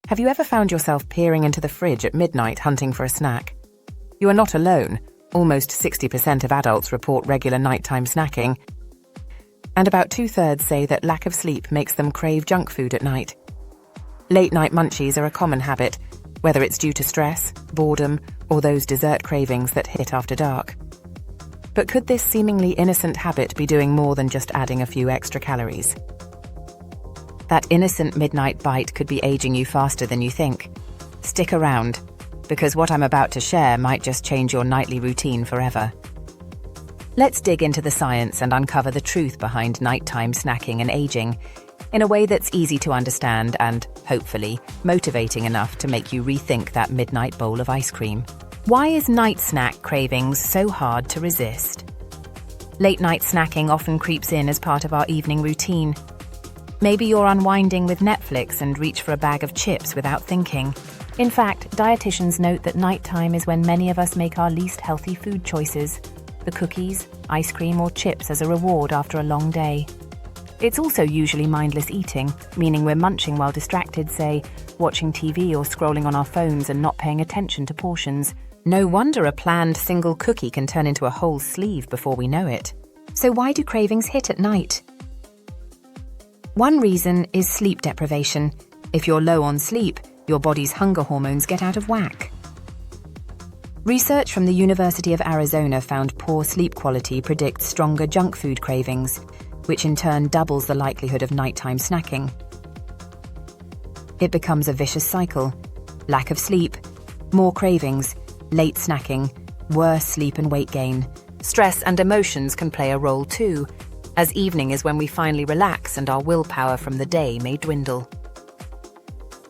Have you ever found yourself peering into the fridge at midnight hunting for a snack? You are not alone. Almost 60% of adults report regular nighttime snacking, and about 2/3 say that lack of sleep makes them crave junk food at night. Late-night munchies are a common habit, whether it's due to stress, boredom, or those dessert cravings that hit after dark. But could this seemingly innocent habit be doing more than just adding a few extra calories? That innocent midnight bite could be aging you faster than you think. Stick around, because what I'm about to share might just change your nightly routine forever. Let's dig into the science and uncover the truth behind nighttime snacking and aging in a way that's easy to understand and, hopefully, motivating enough to make you rethink that midnight bowl of ice cream. Why is night snack cravings so hard to resist? Late-night snacking often creeps in as part of our evening routine. Maybe you're unwinding with Netflix and reach for a bag of chips without thinking. In fact, dietitians note that nighttime is when many of us make our least healthy food choices, the cookies, ice cream, or chips as a reward after a long day. It's also usually mindless eating, meaning we're munching while distracted, say, watching TV or scrolling on our phones and not paying attention to portions. No wonder a planned single cookie can turn into a whole sleeve before we know it. So why do cravings hit at night? One reason is sleep deprivation. If you're low on sleep, your body's hunger hormones get out of whack. Research from the University of Arizona found poor sleep quality predicts stronger junk food cravings, which in turn doubles the likelihood of nighttime snacking. It becomes a vicious cycle. Lack of sleep, more cravings, late snacking, worse sleep and weight gain. Stress and emotions can play a role too, as evening is when we finally relax and our willpower from the day may dwindle.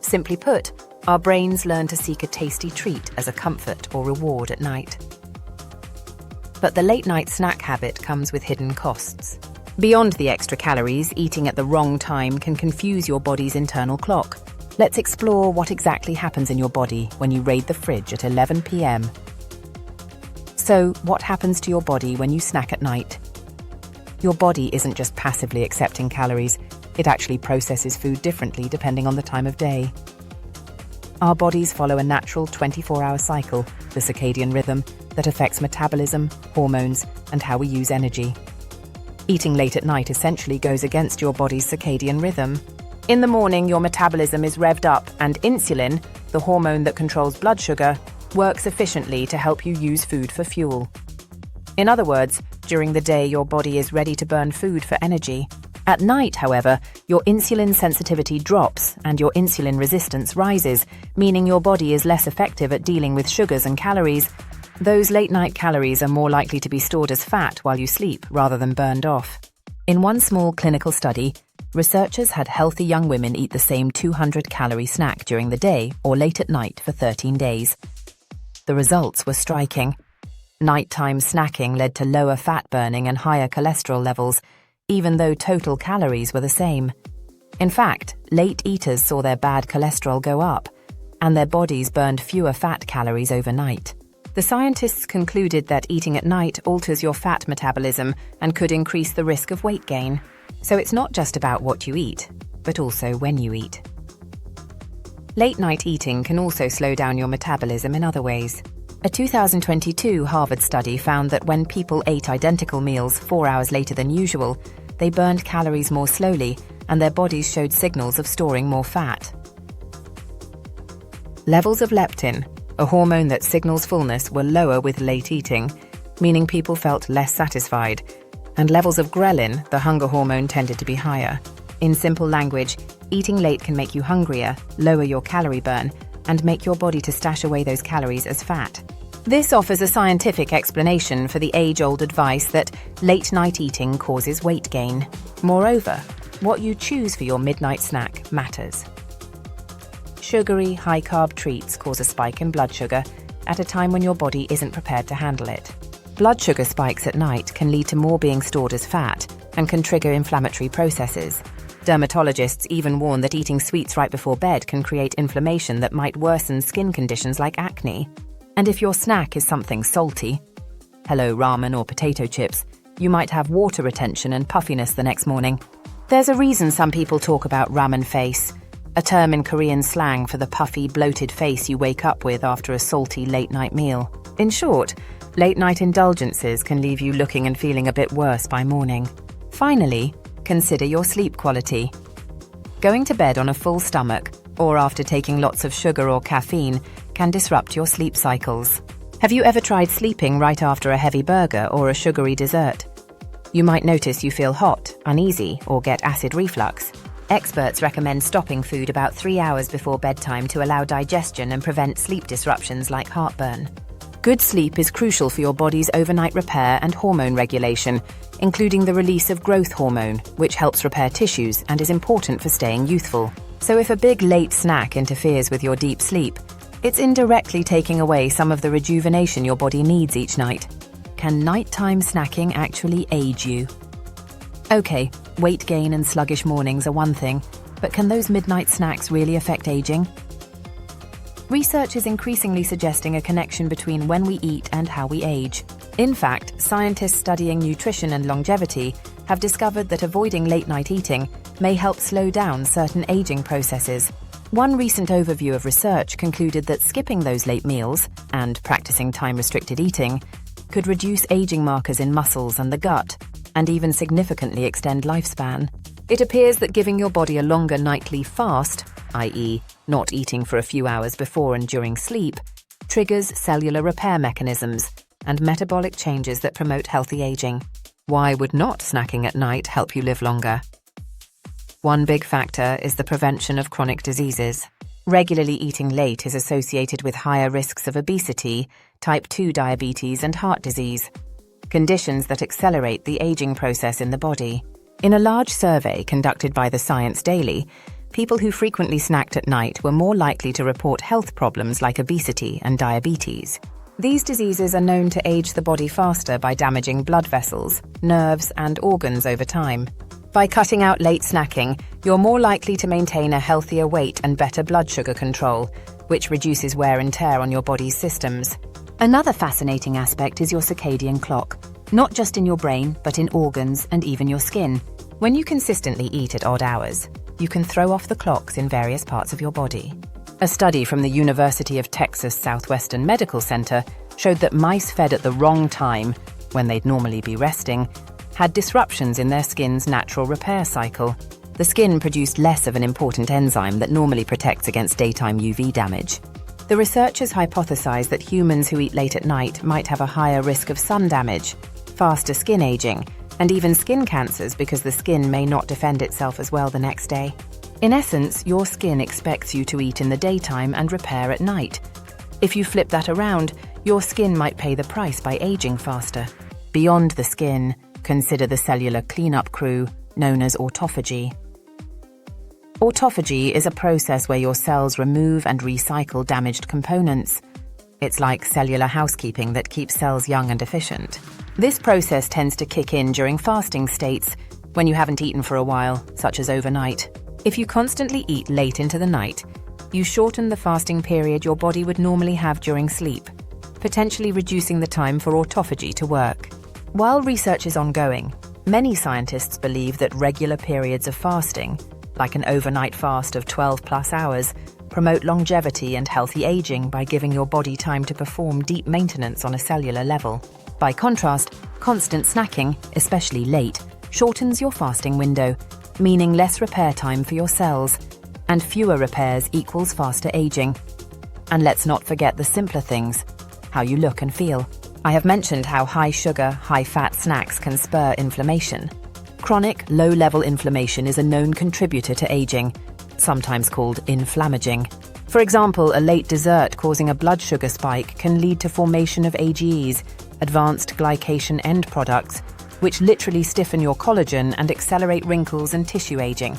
Simply put, our brains learn to seek a tasty treat as a comfort or reward at night. But the late-night snack habit comes with hidden costs. Beyond the extra calories, eating at the wrong time can confuse your body's internal clock. Let's explore what exactly happens in your body when you raid the fridge at 11 p.m. So, what happens to your body when you snack at night? Your body isn't just passively accepting calories, it actually processes food differently depending on the time of day. Our bodies follow a natural 24-hour cycle, the circadian rhythm, that affects metabolism, hormones, and how we use energy. Eating late at night essentially goes against your body's circadian rhythm. In the morning, your metabolism is revved up, and insulin, the hormone that controls blood sugar, works efficiently to help you use food for fuel. In other words, during the day, your body is ready to burn food for energy. At night, however, your insulin sensitivity drops and your insulin resistance rises, meaning your body is less effective at dealing with sugars and calories. Those late-night calories are more likely to be stored as fat while you sleep rather than burned off. In one small clinical study, researchers had healthy young women eat the same 200-calorie snack during the day or late at night for 13 days. The results were striking. Nighttime snacking led to lower fat burning and higher cholesterol levels, even though total calories were the same. In fact, late eaters saw their bad cholesterol go up, and their bodies burned fewer fat calories overnight. The scientists concluded that eating at night alters your fat metabolism and could increase the risk of weight gain. So it's not just about what you eat, but also when you eat. Late-night eating can also slow down your metabolism in other ways. A 2022 Harvard study found that when people ate identical meals 4 hours later than usual, they burned calories more slowly and their bodies showed signals of storing more fat. Levels of leptin, a hormone that signals fullness, were lower with late eating, meaning people felt less satisfied, and levels of ghrelin, the hunger hormone, tended to be higher. In simple language, eating late can make you hungrier, lower your calorie burn, and make your body to stash away those calories as fat. This offers a scientific explanation for the age-old advice that late-night eating causes weight gain. Moreover, what you choose for your midnight snack matters. Sugary, high-carb treats cause a spike in blood sugar at a time when your body isn't prepared to handle it. Blood sugar spikes at night can lead to more being stored as fat and can trigger inflammatory processes. Dermatologists even warn that eating sweets right before bed can create inflammation that might worsen skin conditions like acne. And if your snack is something salty, hello ramen or potato chips, you might have water retention and puffiness the next morning. There's a reason some people talk about ramen face. a term in Korean slang for the puffy, bloated face you wake up with after a salty late-night meal. In short, late-night indulgences can leave you looking and feeling a bit worse by morning. Finally, consider your sleep quality. Going to bed on a full stomach, or after taking lots of sugar or caffeine, can disrupt your sleep cycles. Have you ever tried sleeping right after a heavy burger or a sugary dessert? You might notice you feel hot, uneasy, or get acid reflux. Experts recommend stopping food about 3 hours before bedtime to allow digestion and prevent sleep disruptions like heartburn. Good sleep is crucial for your body's overnight repair and hormone regulation, including the release of growth hormone, which helps repair tissues and is important for staying youthful. So if a big late snack interferes with your deep sleep, it's indirectly taking away some of the rejuvenation your body needs each night. Can nighttime snacking actually age you? Okay, weight gain and sluggish mornings are one thing, but can those midnight snacks really affect aging? Research is increasingly suggesting a connection between when we eat and how we age. In fact, scientists studying nutrition and longevity have discovered that avoiding late-night eating may help slow down certain aging processes. One recent overview of research concluded that skipping those late meals and practicing time-restricted eating could reduce aging markers in muscles and the gut, and even significantly extend lifespan. It appears that giving your body a longer nightly fast, i.e., not eating for a few hours before and during sleep, triggers cellular repair mechanisms and metabolic changes that promote healthy aging. Why would not snacking at night help you live longer? One big factor is the prevention of chronic diseases. Regularly eating late is associated with higher risks of obesity, type 2 diabetes, and heart disease, conditions that accelerate the aging process in the body. In a large survey conducted by the Science Daily, people who frequently snacked at night were more likely to report health problems like obesity and diabetes. These diseases are known to age the body faster by damaging blood vessels, nerves, and organs over time. By cutting out late snacking, you're more likely to maintain a healthier weight and better blood sugar control, which reduces wear and tear on your body's systems. Another fascinating aspect is your circadian clock, not just in your brain, but in organs and even your skin. When you consistently eat at odd hours, you can throw off the clocks in various parts of your body. A study from the University of Texas Southwestern Medical Center showed that mice fed at the wrong time, when they'd normally be resting, had disruptions in their skin's natural repair cycle. The skin produced less of an important enzyme that normally protects against daytime UV damage. The researchers hypothesized that humans who eat late at night might have a higher risk of sun damage, faster skin aging, and even skin cancers because the skin may not defend itself as well the next day. In essence, your skin expects you to eat in the daytime and repair at night. If you flip that around, your skin might pay the price by aging faster. Beyond the skin, consider the cellular cleanup crew, known as autophagy. Autophagy is a process where your cells remove and recycle damaged components. It's like cellular housekeeping that keeps cells young and efficient. This process tends to kick in during fasting states, when you haven't eaten for a while, such as overnight. If you constantly eat late into the night, you shorten the fasting period your body would normally have during sleep, potentially reducing the time for autophagy to work. While research is ongoing, many scientists believe that regular periods of fasting, like an overnight fast of 12+ hours, promote longevity and healthy aging by giving your body time to perform deep maintenance on a cellular level. By contrast, constant snacking, especially late, shortens your fasting window, meaning less repair time for your cells, and fewer repairs equals faster aging. And let's not forget the simpler things, how you look and feel. I have mentioned how high sugar, high fat snacks can spur inflammation. Chronic, low-level inflammation is a known contributor to aging, sometimes called inflammaging. For example, a late dessert causing a blood sugar spike can lead to formation of AGEs, advanced glycation end products, which literally stiffen your collagen and accelerate wrinkles and tissue aging.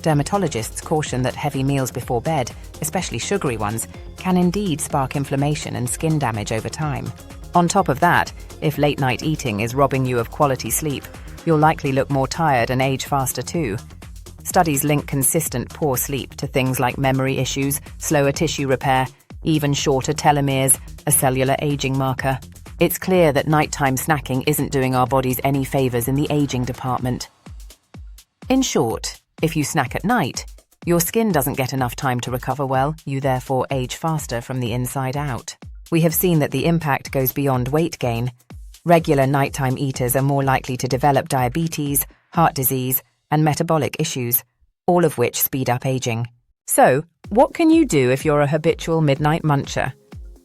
Dermatologists caution that heavy meals before bed, especially sugary ones, can indeed spark inflammation and skin damage over time. On top of that, if late-night eating is robbing you of quality sleep, you'll likely look more tired and age faster too. Studies link consistent poor sleep to things like memory issues, slower tissue repair, even shorter telomeres, a cellular aging marker. It's clear that nighttime snacking isn't doing our bodies any favors in the aging department. In short, if you snack at night, Your skin doesn't get enough time to recover well, you therefore age faster from the inside out. We have seen that the impact goes beyond weight gain. Regular nighttime eaters are more likely to develop diabetes, heart disease, and metabolic issues, all of which speed up aging. So, what can you do if you're a habitual midnight muncher?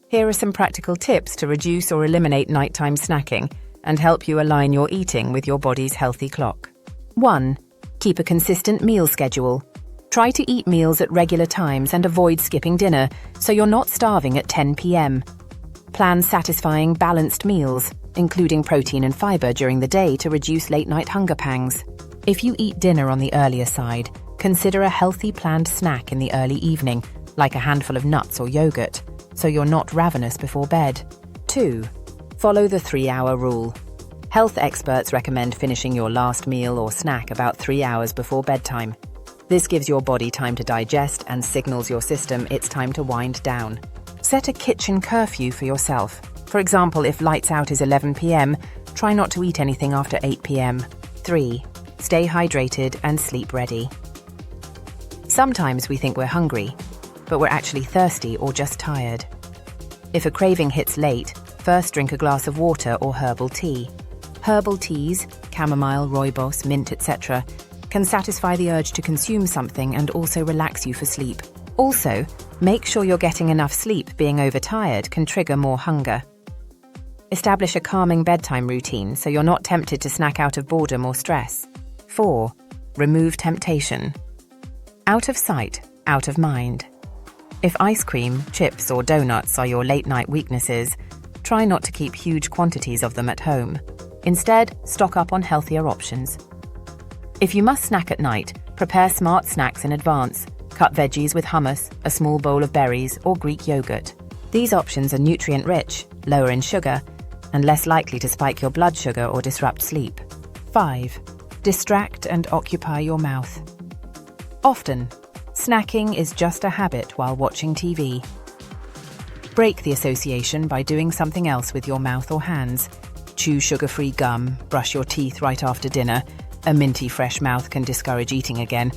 Here are some practical tips to reduce or eliminate nighttime snacking and help you align your eating with your body's healthy clock. 1. Keep a consistent meal schedule. Try to eat meals at regular times and avoid skipping dinner so you're not starving at 10 p.m. Plan satisfying, balanced meals, including protein and fiber during the day to reduce late-night hunger pangs. If you eat dinner on the earlier side, consider a healthy planned snack in the early evening, like a handful of nuts or yogurt, so you're not ravenous before bed. 2. Follow the 3-hour rule. Health experts recommend finishing your last meal or snack about 3 hours before bedtime. This gives your body time to digest and signals your system it's time to wind down. Set a kitchen curfew for yourself. For example, if lights out is 11 p.m., try not to eat anything after 8 p.m. 3. Stay hydrated and sleep ready. Sometimes we think we're hungry, but we're actually thirsty or just tired. If a craving hits late, first drink a glass of water or herbal tea. Herbal teas, chamomile, rooibos, mint, etc., can satisfy the urge to consume something and also relax you for sleep. Also, make sure you're getting enough sleep. Being overtired can trigger more hunger. Establish a calming bedtime routine so you're not tempted to snack out of boredom or stress. 4. Remove temptation. Out of sight, out of mind. If ice cream, chips, or donuts are your late-night weaknesses, try not to keep huge quantities of them at home. Instead, stock up on healthier options. If you must snack at night, prepare smart snacks in advance. Cut veggies with hummus, a small bowl of berries, or Greek yogurt. These options are nutrient-rich, lower in sugar, and less likely to spike your blood sugar or disrupt sleep. 5. Distract and occupy your mouth. Often, snacking is just a habit while watching TV. Break the association by doing something else with your mouth or hands. Chew sugar-free gum, brush your teeth right after dinner. A minty fresh mouth can discourage eating again.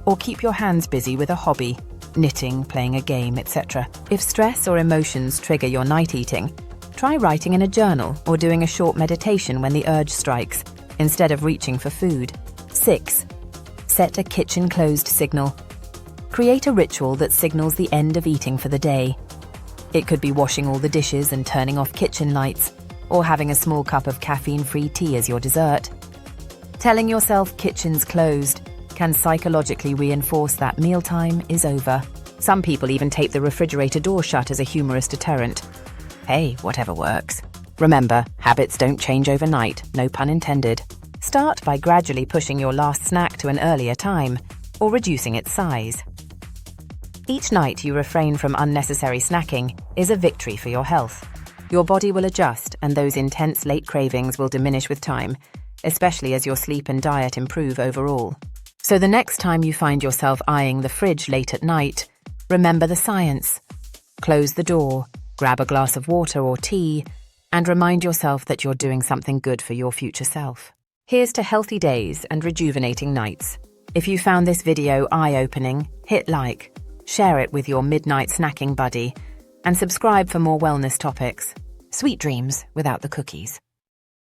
Or keep your hands busy with a hobby, knitting, playing a game, etc. If stress or emotions trigger your night eating, try writing in a journal or doing a short meditation when the urge strikes, instead of reaching for food. 6. Set a kitchen closed signal. Create a ritual that signals the end of eating for the day. It could be washing all the dishes and turning off kitchen lights, or having a small cup of caffeine-free tea as your dessert. Telling yourself kitchen's closed can psychologically reinforce that mealtime is over. Some people even tape the refrigerator door shut as a humorous deterrent. Hey, whatever works. Remember, habits don't change overnight, no pun intended. Start by gradually pushing your last snack to an earlier time, or reducing its size. Each night you refrain from unnecessary snacking is a victory for your health. Your body will adjust, and those intense late cravings will diminish with time, especially as your sleep and diet improve overall. So the next time you find yourself eyeing the fridge late at night, remember the science. Close the door, grab a glass of water or tea, and remind yourself that you're doing something good for your future self. Here's to healthy days and rejuvenating nights. If you found this video eye-opening, hit like, share it with your midnight snacking buddy, and subscribe for more wellness topics. Sweet dreams without the cookies.